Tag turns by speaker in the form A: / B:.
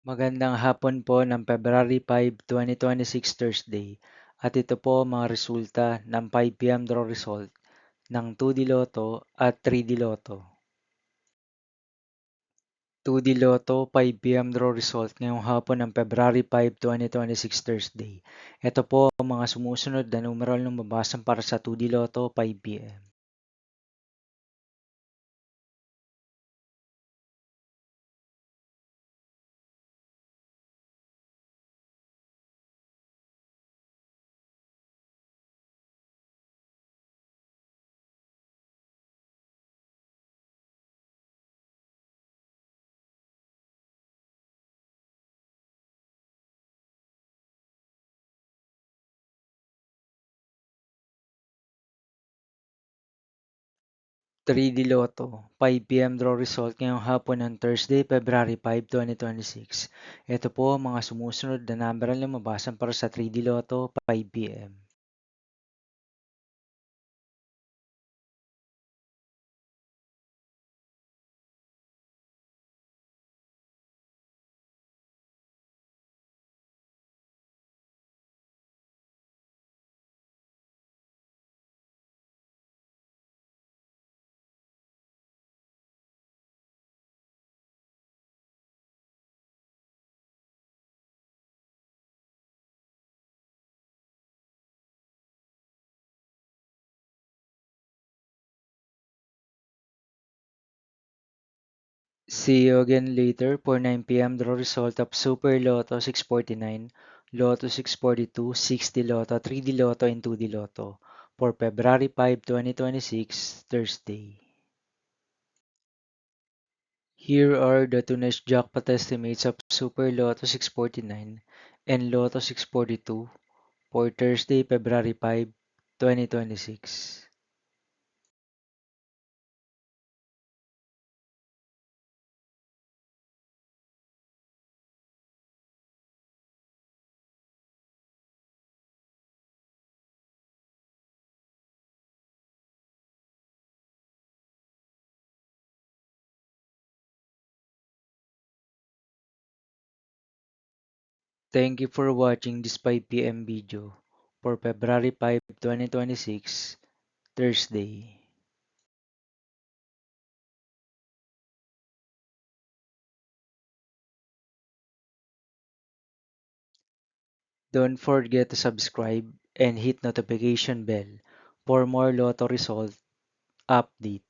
A: Magandang hapon po ng February 5, 2026 Thursday. At ito po ang mga resulta ng 5 p.m. draw result ng 2D Lotto at 3D Lotto. 2D Lotto 5 p.m. draw result ngayong hapon ng February 5, 2026 Thursday. Ito po ang mga sumusunod na numeral ng mabasan para sa 2D Lotto 5 p.m. 3D Lotto 5 p.m. draw result ngayong hapon ng Thursday, February 5, 2026. Ito po ang mga sumusunod na numeral na mabasan para sa 3D Lotto 5 p.m. 'See you again later for 9 p.m. draw result of Super Lotto 649, Lotto 642, 60 Lotto, 3D Lotto, and 2D Lotto for February 5, 2026, Thursday. Here are the today's jackpot estimates of Super Lotto 649 and Lotto 642 for Thursday, February 5, 2026. Thank you for watching this 5 p.m. video for February 5, 2026, Thursday. Don't forget to subscribe and hit notification bell for more Lotto result update.